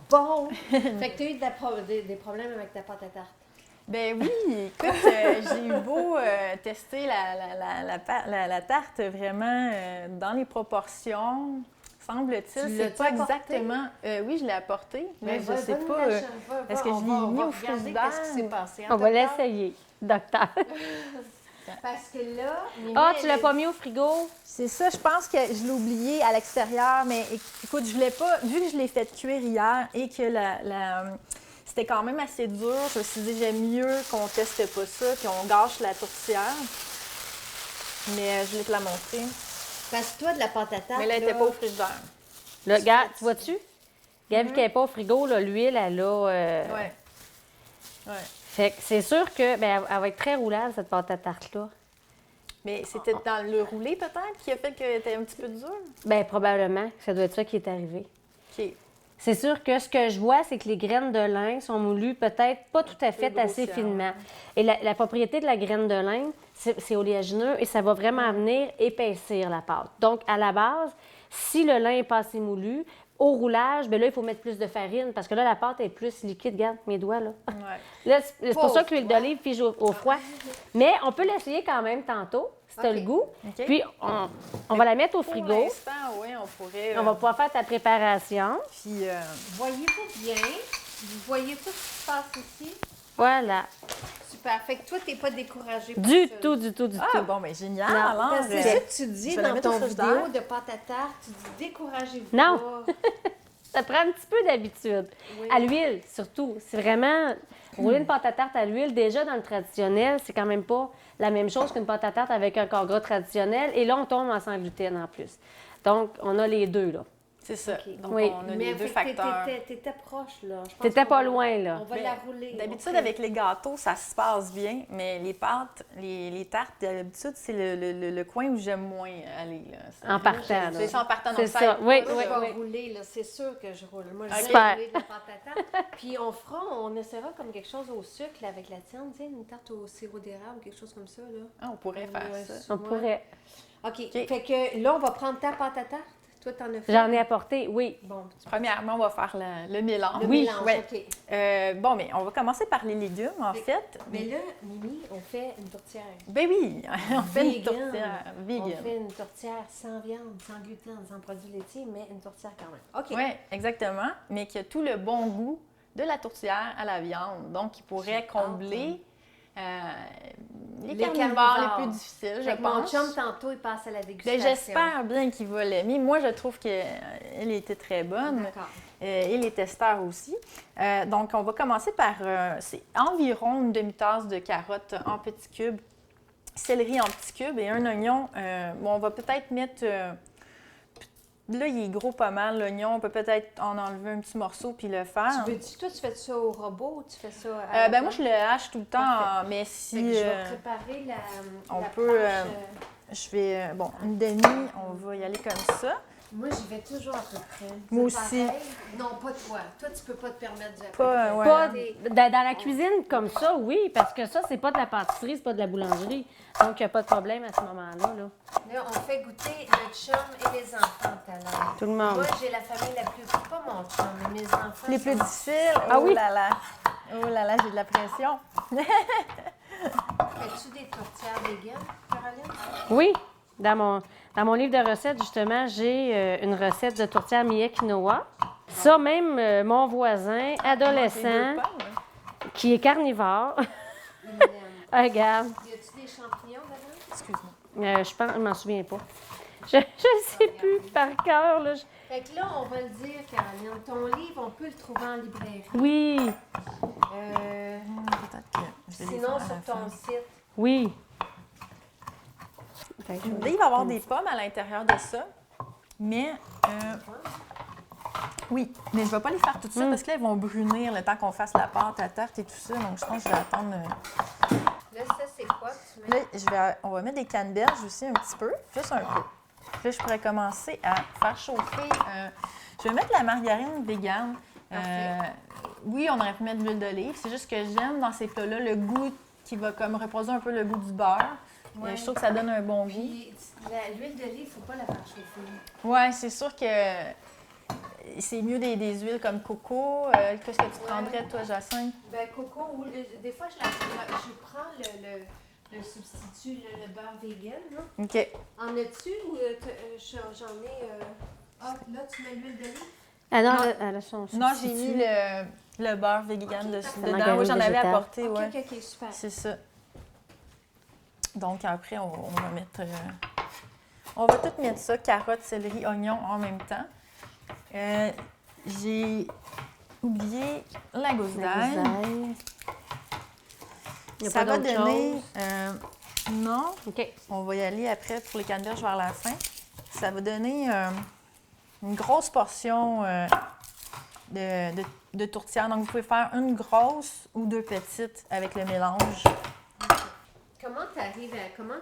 Bon. Fait que tu as eu des problèmes avec ta pâte à tarte. Ben oui, écoute, j'ai eu beau tester la tarte vraiment dans les proportions. Semble-t-il, c'est pas exactement. Oui, je l'ai apporté, mais je sais pas. Est-ce que je l'ai mis au frigidaire? Qu'est-ce qui s'est passé? On va l'essayer, docteur. Parce que là, Ah, tu l'as pas mis au frigo? C'est ça, je pense que je l'ai oublié à l'extérieur, mais écoute, je voulais pas, vu que je l'ai fait cuire hier et que c'était quand même assez dur, je me suis dit, j'aime mieux qu'on teste pas ça, puis on gâche la tourtière. Mais je voulais te la montrer. Parce que toi, de la pâte à tarte. Mais là, elle n'était pas au frigidaire. Là, regarde, tu vois-tu? Regarde, vu qu'elle n'est pas au frigo, là, l'huile, elle a... Ouais. Fait que c'est sûr que elle va être très roulable, cette pâte à tarte-là. Mais c'était dans le roulé, peut-être, qui a fait qu'elle était un petit peu dure? Bien, probablement. Ça doit être ça qui est arrivé. OK. C'est sûr que ce que je vois, c'est que les graines de lin sont moulues peut-être pas tout à fait assez finement. Et la propriété de la graine de lin, c'est oléagineux et ça va vraiment venir épaissir la pâte. Donc, à la base, si le lin est pas assez moulu, au roulage, bien là, il faut mettre plus de farine parce que là, la pâte est plus liquide. Regarde mes doigts, là. Ouais. Là, c'est pour ça que l'huile d'olive fige au froid. Mais on peut l'essayer quand même tantôt, si tu as le goût. OK. Puis, on va la mettre au frigo. Pour l'instant, oui, on pourrait... On va pouvoir faire ta préparation. Puis... Voyez-vous bien? Vous voyez tout ce qui se passe ici? Voilà. Super. Fait que toi, t'es pas découragée par Du ça. tout, du tout, du Ah, tout. bon, mais génial! Non, alors, Parce que c'est ça que tu dis je vais la dans mettre au ton frigidaire. vidéo de pâte à tarte. Tu dis découragez-vous Non. pas. Ça prend un petit peu d'habitude. Oui. À l'huile, surtout. C'est vraiment... Rouler une pâte à tarte à l'huile, déjà dans le traditionnel, c'est quand même pas la même chose qu'une pâte à tarte avec un corps gras traditionnel. Et là, on tombe en sans gluten en plus. Donc, on a les deux, là. C'est ça. OK. Donc, Oui. on a Mais les deux fait que facteurs. t'étais proche, là. Je pense T'étais qu'on pas va- loin, là. On va Mais la rouler. D'habitude, OK. avec les gâteaux, ça se passe bien, mais les pâtes, les tartes, d'habitude, c'est le coin où j'aime moins aller. Là. En partant, là. C'est ça, en partant. C'est donc ça. Oui, Moi, oui, je vais oui. rouler, là. C'est sûr que je roule. Moi, je OK. vais Super. rouler de la pâte à tarte. Puis on essaiera comme quelque chose au sucre là, avec la tienne, tu sais, une tarte au sirop d'érable ou quelque chose comme ça, là. Ah, on pourrait faire ça. On pourrait. OK. Fait que là, on va prendre ta pâte à tarte. Toi, t'en as fait? J'en ai apporté, oui. Bon, Premièrement, on va faire le mélange. le Oui, mélange, ouais. OK. Bon, mais on va commencer par les légumes, en fait. Mais là, Mimi, on fait une tourtière. Ben oui, on fait une Vegan. tourtière On vegan. fait une tourtière sans viande, sans gluten, sans produits laitiers, mais une tourtière quand même. OK. Oui, exactement, mais qui a tout le bon goût de la tourtière à la viande. Donc, qui pourrait combler les carnivores les plus difficiles, je Fait que mon pense. chum, tantôt, il passe à la dégustation. Ben, j'espère bien qu'il va l'aimer. Moi, je trouve qu'elle était très bonne. D'accord. Et les testeurs aussi. Donc, on va commencer par c'est environ une demi-tasse de carottes en petits cubes, céleri en petits cubes et un oignon. Bon, on va peut-être mettre... là, il est gros pas mal, l'oignon. On peut peut-être en enlever un petit morceau puis le faire. Toi, tu fais ça au robot ou tu fais ça à Ben, moi, je le hache tout le temps, Parfait. mais Fait si... que je vais préparer on la peut, planche, je vais... bon, une demi, on va y aller comme ça. Moi, j'y vais toujours à peu près. Moi C'est aussi. pareil? Non, pas toi. Toi, tu peux pas te permettre de Pas, ouais. Pas dans la cuisine comme ça, oui, parce que ça, c'est pas de la pâtisserie, c'est pas de la boulangerie. Donc, il n'y a pas de problème à ce moment-là. Là. Là, on fait goûter notre chum et les enfants tout à l'heure. Tout le monde. Moi, j'ai la famille la plus... Pas mon chum, mais mes enfants Les plus sont- difficiles. Ah oui? Oh là là, j'ai de la pression. Fais-tu des tourtières véganes, Caroline? Oui, dans mon livre de recettes, justement, j'ai une recette de tourtière millet quinoa. Ça, même mon voisin, adolescent, qui est carnivore, Il l'aime. regarde, Y a-tu des champignons dedans? Excuse-moi. je m'en souviens pas. Je sais plus par cœur. Là. Fait que là, on va le dire, Caroline. Ton livre, on peut le trouver en librairie. Oui, Peut-être que je vais les Sinon, faire à sur la ton fin. site. oui. Fait que Là, il va y avoir des pommes à l'intérieur de ça, mais oui, mais je ne vais pas les faire tout de suite parce que là, elles vont brunir le temps qu'on fasse la pâte à tarte et tout ça. Donc, je pense que je vais attendre. Là, ça, c'est quoi que tu mets? Là, on va mettre des canneberges aussi un petit peu, juste un peu. Puis là, je pourrais commencer à faire chauffer. Je vais mettre la margarine vegan. Oui, on aurait pu mettre de l'huile d'olive. C'est juste que j'aime dans ces plats-là le goût qui va comme reproduire un peu le goût du beurre. Ouais. Je trouve que ça donne un bon goût. Puis, l'huile d'olive, il ne faut pas la faire chauffer. Oui, c'est sûr que c'est mieux des huiles comme coco. Qu'est-ce que tu prendrais, toi, Jacinthe? Ben, coco, ou des fois, je prends le substitut, le beurre vegan. Là. OK. En as-tu ou j'en ai. Ah, là, tu mets l'huile d'olive? Ah non, Non. elle a son Non, j'ai substitut. mis le beurre vegan dedans. margarine Oui, j'en avais végétale. apporté, Ok, ouais. ok, super. C'est ça. Donc, après, on va mettre... on va tout mettre ça, carottes, céleri, oignons en même temps. J'ai oublié la gousse La d'ail. gousse Il y a Ça pas va d'autre donner... chose? non, OK. on va y aller après pour les canneberges vers la fin. Ça va donner une grosse portion de tourtière. Donc, vous pouvez faire une grosse ou 2 petites avec le mélange. Comment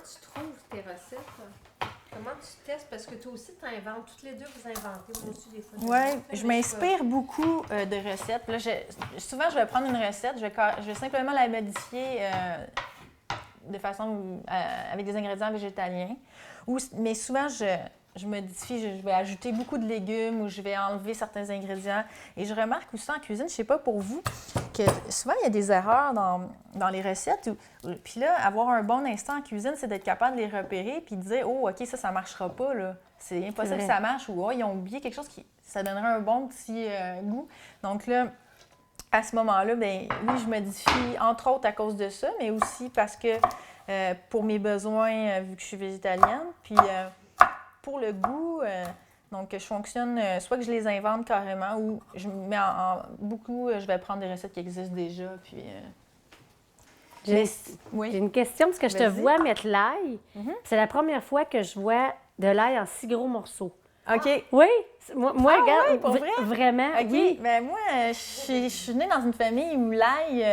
tu trouves tes recettes? Comment tu testes? Parce que toi aussi, tu inventes. Toutes les deux, vous inventez. Moi aussi, des fois. Oui, je m'inspire beaucoup de recettes. Là, souvent, je vais prendre une recette, je vais simplement la modifier de façon avec des ingrédients végétaliens. Mais souvent, je modifie, je vais ajouter beaucoup de légumes ou je vais enlever certains ingrédients. Et je remarque aussi en cuisine, je ne sais pas pour vous, que souvent, il y a des erreurs dans les recettes. Puis là, avoir un bon instant en cuisine, c'est d'être capable de les repérer puis de dire « Oh, OK, ça ne marchera pas, là. C'est impossible que ça marche. » Ou « Oh, ils ont oublié quelque chose qui ça donnerait un bon petit goût. » Donc là, à ce moment-là, bien, oui, je modifie, entre autres à cause de ça, mais aussi parce que pour mes besoins, vu que je suis végétalienne, puis pour le goût, donc je fonctionne, soit que je les invente carrément ou je mets beaucoup, je vais prendre des recettes qui existent déjà, puis... J'ai oui. une question, parce que je te Vas-y. vois mettre l'ail. C'est la première fois que je vois de l'ail en si gros morceaux. OK. Oui, moi Ah regarde, ouais, pour vrai? vraiment, OK. oui. Ben moi, je suis née dans une famille où l'ail,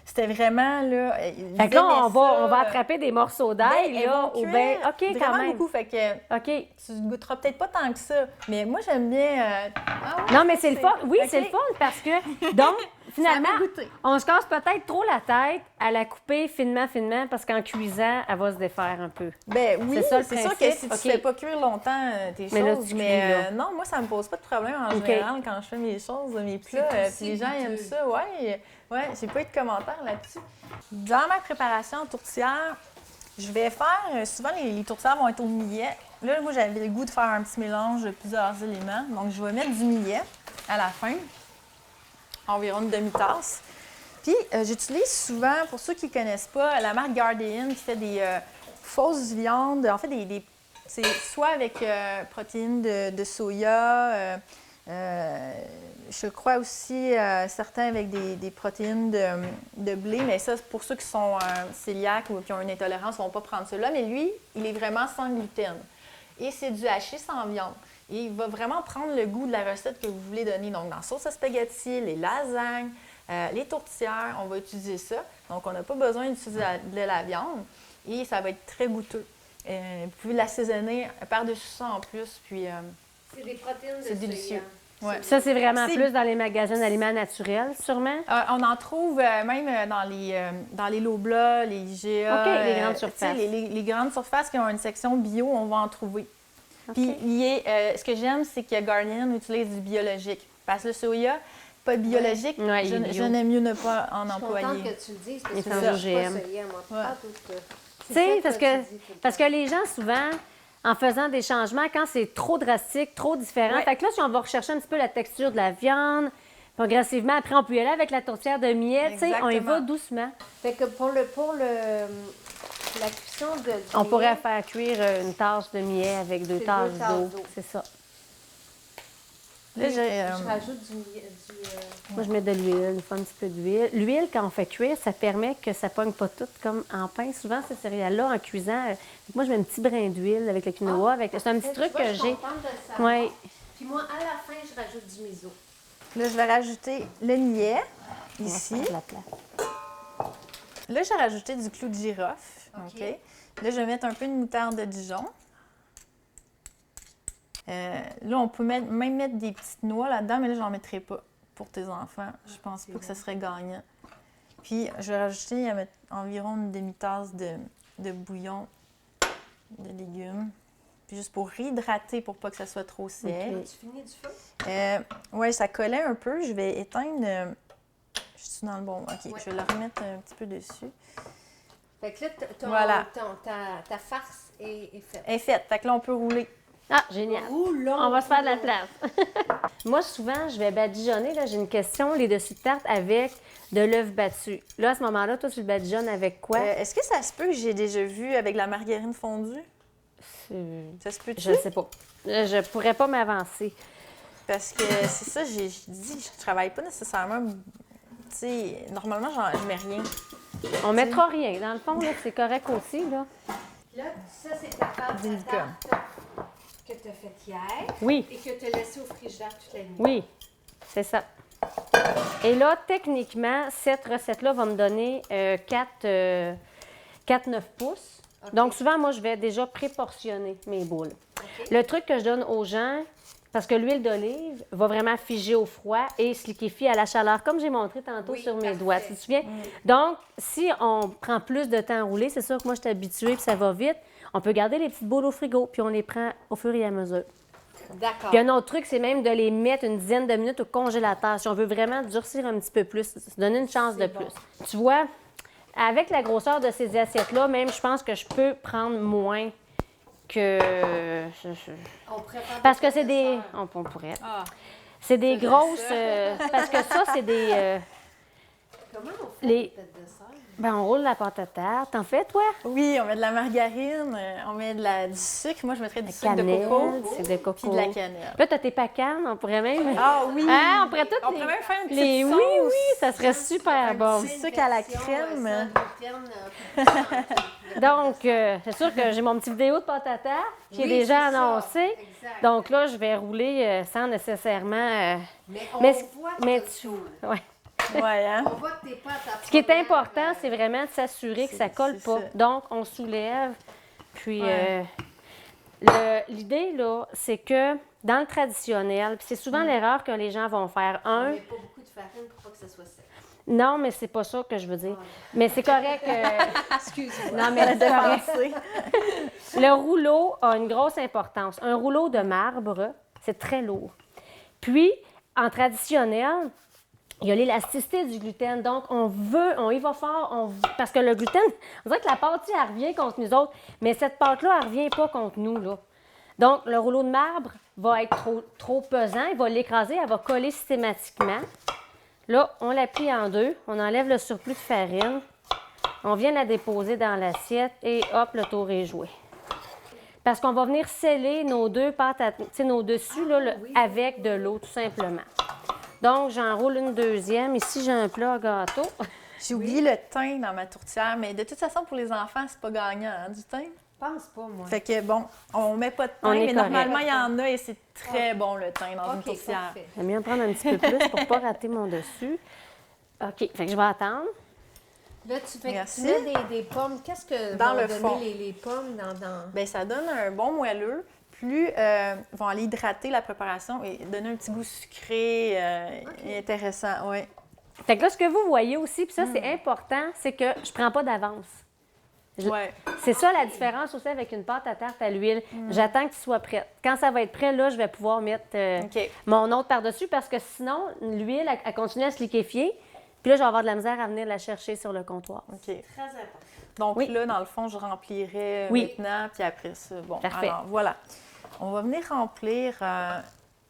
c'était vraiment, là... Fait que là, on va attraper des morceaux d'ail, là, ou bien... OK, quand vraiment même. beaucoup, fait que OK. tu goûteras peut-être pas tant que ça, mais moi, j'aime bien... Ah ouais, Non, mais c'est le fun. Oui, OK. c'est le fun parce que, donc, finalement, Ça m'a goûté. on se casse peut-être trop la tête à la couper finement, parce qu'en cuisant, elle va se défaire un peu. Ben oui, C'est ça, le c'est sûr que principe. si tu OK. fais pas cuire longtemps tes Mais là, choses, tu mais cuis, là. non, moi, ça me pose pas de problème en OK. général quand je fais mes choses, mes plats, C'est puis les aussi gens aiment goûteux. ça, ouais, j'ai pas eu de commentaires là-dessus. Dans ma préparation en tourtière, je vais faire, souvent les tourtières vont être au millet. Là, moi, j'avais le goût de faire un petit mélange de plusieurs éléments, donc je vais mettre du millet à la fin, environ une demi-tasse. Puis, j'utilise souvent, pour ceux qui ne connaissent pas, la marque Gardein qui fait des fausses viandes. En fait, c'est soit avec protéines de soya, je crois aussi certains avec des protéines de blé, mais ça, pour ceux qui sont cœliaques ou qui ont une intolérance, ils ne vont pas prendre cela. Mais lui, il est vraiment sans gluten. Et c'est du haché sans viande. Et il va vraiment prendre le goût de la recette que vous voulez donner. Donc, dans sauce à spaghetti, les lasagnes, les tourtières, on va utiliser ça. Donc, on n'a pas besoin d'utiliser de la viande et ça va être très goûteux. Vous pouvez l'assaisonner par-dessus ça en plus, puis C'est des protéines de c'est délicieux. soya. Ouais. Ça, c'est vraiment C'est- plus dans les magasins d'aliments naturels, sûrement. On en trouve même dans les Loblaws, les IGA. OK, les grandes tu sais, surfaces. les grandes surfaces qui ont une section bio, on va en trouver. Puis, ce que j'aime, c'est que Gardein utilise du biologique. Parce que le soya, pas biologique, Ouais, il est bio. je n'aime mieux ne pas en Je suis contente employer. que tu le dises, parce Il que est je sans suis pas OGM. soya, moi. Ouais. Pas tout, Tu sais, parce que les gens, souvent, en faisant des changements, quand c'est trop drastique, trop différent, Ouais. fait que là, si on va rechercher un petit peu la texture de la viande, progressivement, après, on peut y aller avec la tourtière de millet, tu sais, on y Exactement. va doucement. Fait que pour la cuisson de... On pourrait faire cuire une tasse de millet avec deux C'est tasses deux tasses d'eau. d'eau. C'est ça. Là, Je rajoute du... Moi, je mets de l'huile, une fois un petit peu d'huile. L'huile, quand on fait cuire, ça permet que ça pogne pas tout comme en pain. Souvent, ces céréales-là, en cuisant, moi, je mets un petit brin d'huile avec le quinoa. C'est un petit truc que j'ai. Oui. Oui. Puis moi, à la fin, je rajoute du miso. Là, je vais rajouter le millet, ici. La place. Là, j'ai rajouté du clou de girofle. OK. Là, je vais mettre un peu de moutarde de Dijon. Là, on peut même mettre des petites noix là-dedans, mais là, j'en mettrai pas pour tes enfants. Je pense pas que ça serait gagnant. Puis, je vais rajouter environ une demi-tasse de bouillon de légumes. Puis juste pour réhydrater, pour pas que ça soit trop sec. Ok. Tu finis du feu? Oui, ça collait un peu. Je vais éteindre... je suis dans le bon... OK, Ouais. je vais le remettre un petit peu dessus. Fait que là, Voilà. ta farce est faite. Elle est faite. Fait que là, on peut rouler. Ah, génial. Roulons, On va se faire de la roulons. place. Moi, souvent, je vais badigeonner. Là, j'ai une question, les dessus de tarte avec de l'œuf battu. Là, à ce moment-là, toi, tu le badigeonnes avec quoi? Est-ce que ça se peut que j'ai déjà vu avec la margarine fondue? Ça se peut-tu? Je ne sais pas. Je pourrais pas m'avancer. Parce que c'est ça, j'ai dit, je travaille pas nécessairement. Tu sais, normalement, je mets rien. On mettra rien. Dans le fond, là, c'est correct aussi. Là. Là, ça, c'est ta pâte à Délicat. tarte que tu as faite hier Oui, et que tu as laissée au frigidaire toute la nuit. oui, c'est ça. Et là, techniquement, cette recette-là va me donner 4-9 pouces. OK. Donc, souvent, moi, je vais déjà préportionner mes boules. OK. Le truc que je donne aux gens, parce que l'huile d'olive va vraiment figer au froid et se liquéfier à la chaleur, comme j'ai montré tantôt Oui, sur mes parfait. doigts. Tu te souviens? Donc, si on prend plus de temps à rouler, c'est sûr que moi, je suis habituée puis ça va vite, on peut garder les petites boules au frigo puis on les prend au fur et à mesure. D'accord. Puis un autre truc, c'est même de les mettre une dizaine de minutes au congélateur. Si on veut vraiment durcir un petit peu plus, se donner une chance de C'est bon. plus. Tu vois, avec la grosseur de ces assiettes-là, même, je pense que je peux prendre moins que... On prépare Parce des que c'est des... dessert. On pourrait. Ah, C'est des Ça, grosses... ça. parce que ça, c'est des... Comment on fait Les- les têtes de dessert? Ben, on roule la pâte à tarte. T'en fais, toi? oui, on met de la margarine, on met du sucre. Moi, je mettrais du sucre de Cannelle, coco. c'est de coco. Puis de la cannelle. Là, t'as tes pacanes, on pourrait même... Ah oui! Hein, on pourrait toutes On les... pourrait même faire une petite les... sauce. Oui, oui, ça serait super bon. petit sucre à la crème. Donc, c'est sûr que j'ai mon petit vidéo de pâte à tarte qui est déjà annoncé. Donc là, je vais rouler sans nécessairement... Mais on mais- voit mais que tu- tu... ouais. Ouais, hein? On voit que t'es pas à ta Ce qui est première, important, c'est vraiment de s'assurer que ça colle c'est pas. ça. Donc, on soulève. Puis, Ouais. l'idée, là, c'est que dans le traditionnel, puis c'est souvent l'erreur que les gens vont faire. On Un, met pas beaucoup de farine pour pas que ça soit sec. non, mais c'est pas ça que je veux dire. Mais c'est correct. Excuse-moi. Non, mais c'est correct. Pensée. Le rouleau a une grosse importance. Un rouleau de marbre, c'est très lourd. Puis, en traditionnel, il y a l'élasticité du gluten. Donc, on y va fort, parce que le gluten, on dirait que la pâte, tu sais, elle revient contre nous autres, mais cette pâte-là, elle ne revient pas contre nous, là. Donc, le rouleau de marbre va être trop pesant, il va l'écraser, elle va coller systématiquement. Là, on la plie en deux, on enlève le surplus de farine, on vient la déposer dans l'assiette et hop, le tour est joué. Parce qu'on va venir sceller nos deux pâtes, tu sais, nos dessus, là, avec de l'eau, tout simplement. Donc, j'enroule une deuxième. Ici, j'ai un plat à gâteau. J'ai oublié le thym dans ma tourtière, mais de toute façon, pour les enfants, c'est pas gagnant, hein, du thym. Pense pas, moi. Fait que bon, on met pas de On thym, est mais correct. normalement, il y en a et c'est très bon le thym dans une OK, tourtière. parfait. J'aime bien en prendre un petit peu plus pour ne pas rater mon dessus. OK, fait que je vais attendre. Là, tu Merci. mets des pommes. Qu'est-ce que Dans vont le donner fond. les pommes dans... Bien, ça donne un bon moelleux. Plus vont aller hydrater la préparation et donner un petit goût sucré et intéressant. Ouais. Fait que là, ce que vous voyez aussi, puis ça, c'est important, c'est que je prends pas d'avance. Ouais. C'est ça la différence aussi avec une pâte à tarte à l'huile. J'attends que tu sois prête. Quand ça va être prêt, là, je vais pouvoir mettre OK. mon autre par-dessus parce que sinon, l'huile, elle continue à se liquéfier. Puis là, je vais avoir de la misère à venir la chercher sur le comptoir. OK. Très important. Donc Oui. là, dans le fond, je remplirai Oui. maintenant, puis après ça, bon. Parfait. Alors, voilà. On va venir remplir.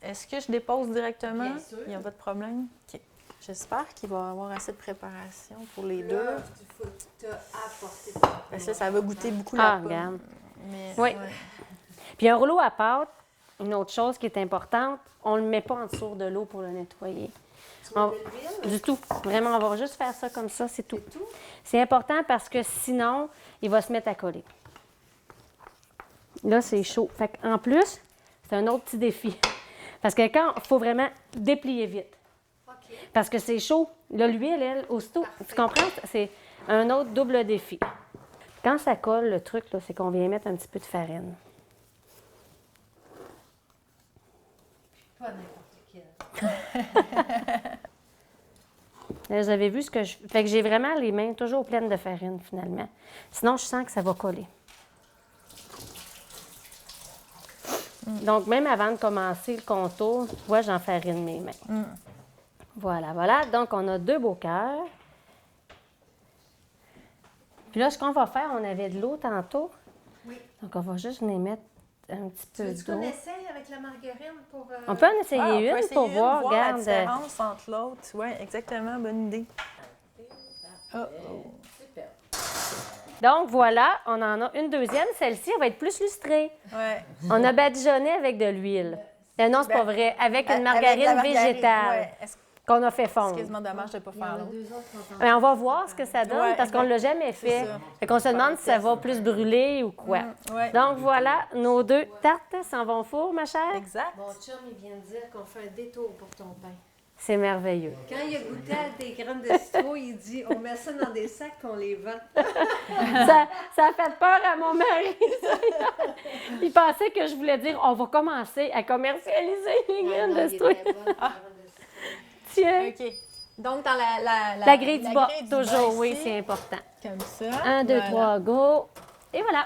Est-ce que je dépose directement? Bien sûr. Il n'y a pas de problème? OK. J'espère qu'il va y avoir assez de préparation pour les deux. Là, il faut que tu as apporté Parce que ça va goûter beaucoup Ah, la pomme. regarde. Mais, Oui. ouais. Puis un rouleau à pâte, une autre chose qui est importante, on ne le met pas en dessous de l'eau pour le nettoyer. Tu mets de l'huile? Du tout. Vraiment, on va juste faire ça comme ça, c'est tout. C'est tout? C'est important parce que sinon, il va se mettre à coller. Là, c'est chaud. Fait en plus, c'est un autre petit défi. Parce que quand il faut vraiment déplier vite. OK. Parce que c'est chaud. Là, l'huile, elle, aussitôt. Tu comprends? C'est un autre double défi. Quand ça colle, le truc, là, c'est qu'on vient mettre un petit peu de farine. Pas n'importe quel. Là, vous avez vu ce que je... Fait que j'ai vraiment les mains toujours pleines de farine, finalement. Sinon, je sens que ça va coller. Donc, même avant de commencer le contour, tu vois, j'enfarine mes mains. Voilà, voilà. Donc, on a 2 beaux cœurs. Puis là, ce qu'on va faire, on avait de l'eau tantôt. Oui. Donc, on va juste venir mettre un petit Tu peu veux-tu qu'on d'eau. essaye avec la margarine pour... On peut en essayer Ah, on peut une essayer pour une, voir, la regarde. différence entre l'autre. Oui, exactement, bonne idée. Super. Donc, voilà, on en a une deuxième. Celle-ci, elle va être plus lustrée. Ouais. On a badigeonné avec de l'huile. Non, c'est pas vrai. Avec une Avec margarine la margarine, végétale ouais. qu'on a fait C'est fondre. quasiment dommage de ne pas Il y en faire a l'autre. 2 autres qu'on Mais on va voir ce que ça donne Ouais, parce qu'on ne l'a jamais c'est fait. ça. Fait qu'on se demande si ça va plus brûler ou quoi. Ouais. Donc, voilà, nos 2 tartes s'en vont au four, ma chère. Exact. Mon chum, il vient de dire qu'on fait un détour pour ton pain. C'est merveilleux. Quand il a goûté à tes graines de citron, il dit on met ça dans des sacs qu'on les vend. Ça a fait peur à mon mari. Il pensait que je voulais dire on va commencer à commercialiser les graines de citron. Tiens, OK. Donc, dans la grille du bas, grille du toujours, bas oui, ici, c'est important. comme ça. 1, 2, Voilà. 3, go. Et voilà.